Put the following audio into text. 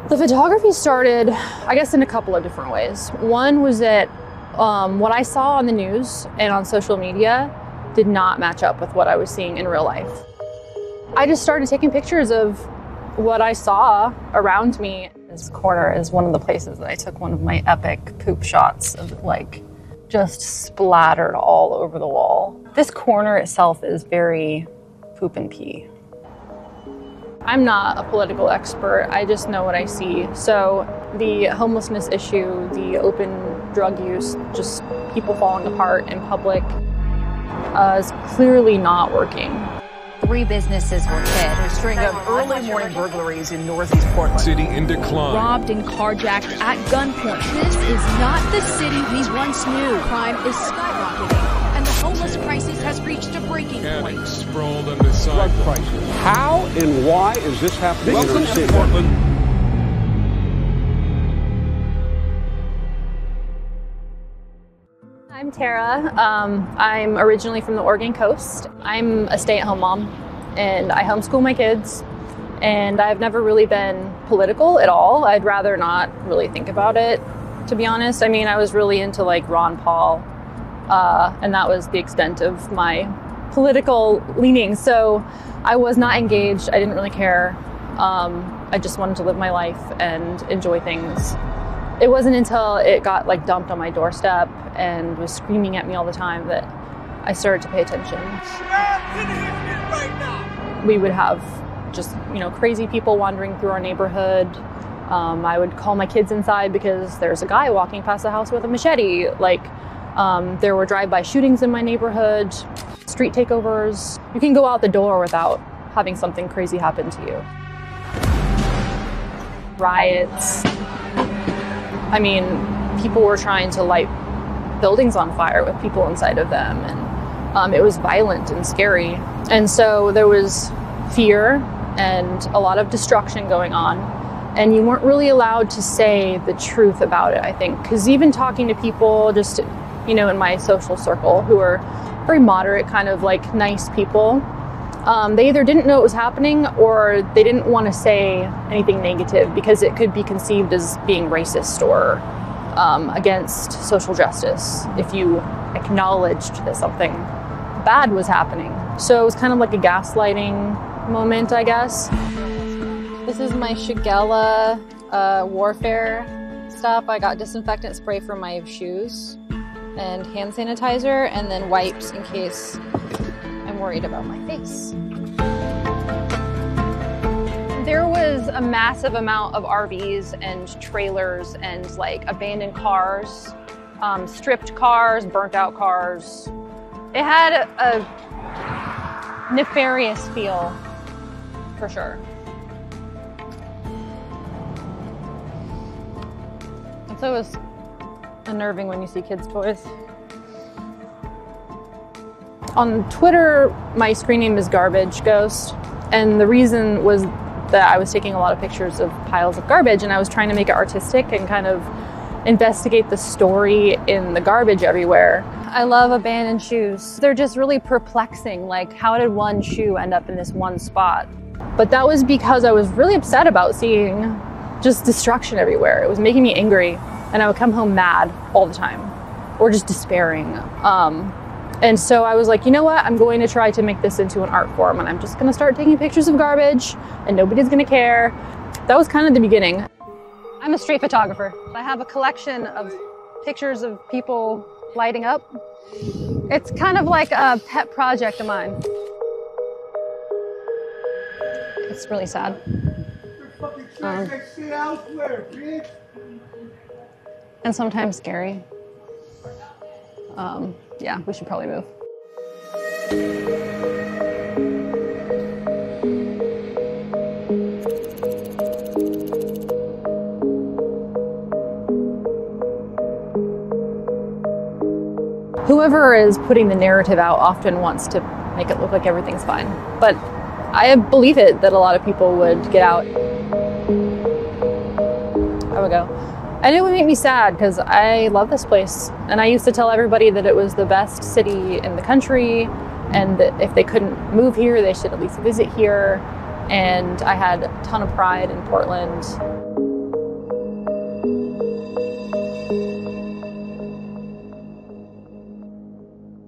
The photography started, I guess, in a couple of different ways. One was that what I saw on the news and on social media did not match up with what I was seeing in real life. I just started taking pictures of what I saw around me. This corner is one of the places that I took one of my epic poop shots of like just splattered all over the wall. This corner itself is very poop and pee. I'm not a political expert, I just know what I see. So the homelessness issue, the open drug use, just people falling apart in public is clearly not working. 3 businesses were hit. A string of early morning burglaries in northeast Portland. City in decline. Robbed and carjacked at gunpoint. This is not the city we once knew. Crime is skyrocketing, and the homeless crisis has reached a breaking point. Addicts sprawled on the sidewalk. How and why is this happening in our city? Portland. I'm Tara. I'm originally from the Oregon coast. I'm a stay-at-home mom and I homeschool my kids, and I've never really been political at all. I'd rather not really think about it, to be honest. I mean, I was really into like Ron Paul, and that was the extent of my political leaning. So I was not engaged. I didn't really care. I just wanted to live my life and enjoy things. It wasn't until it got like dumped on my doorstep and was screaming at me all the time that I started to pay attention. We would have just, crazy people wandering through our neighborhood. I would call my kids inside because there's a guy walking past the house with a machete. There were drive-by shootings in my neighborhood, street takeovers. You can go out the door without having something crazy happen to you. Riots. I mean, people were trying to light buildings on fire with people inside of them, and it was violent and scary. And so there was fear and a lot of destruction going on, and you weren't really allowed to say the truth about it, I think, because even talking to people just, in my social circle who are very moderate, kind of like nice people, they either didn't know what was happening or they didn't want to say anything negative because it could be conceived as being racist or against social justice if you acknowledged that something bad was happening. So it was kind of like a gaslighting moment, I guess. This is my Shigella warfare stuff. I got disinfectant spray for my shoes and hand sanitizer, and then wipes in case I'm worried about my face. There was a massive amount of RVs and trailers and like abandoned cars, stripped cars, burnt out cars. It had a nefarious feel, for sure. It's always unnerving when you see kids' toys. On Twitter, my screen name is Garbage Ghost, and the reason was that I was taking a lot of pictures of piles of garbage, and I was trying to make it artistic and kind of investigate the story in the garbage everywhere. I love abandoned shoes. They're just really perplexing, like how did one shoe end up in this one spot? But that was because I was really upset about seeing just destruction everywhere. It was making me angry, and I would come home mad all the time, or just despairing. And so I was like, you know what? I'm going to try to make this into an art form, and I'm just gonna start taking pictures of garbage and nobody's gonna care. That was kind of the beginning. I'm a street photographer. I have a collection of pictures of people lighting up. It's kind of like a pet project of mine. It's really sad. And sometimes scary. Yeah, we should probably move. Whoever is putting the narrative out often wants to make it look like everything's fine. But I believe it that a lot of people would get out. I would go. And it would make me sad because I love this place. And I used to tell everybody that it was the best city in the country, and that if they couldn't move here, they should at least visit here. And I had a ton of pride in Portland.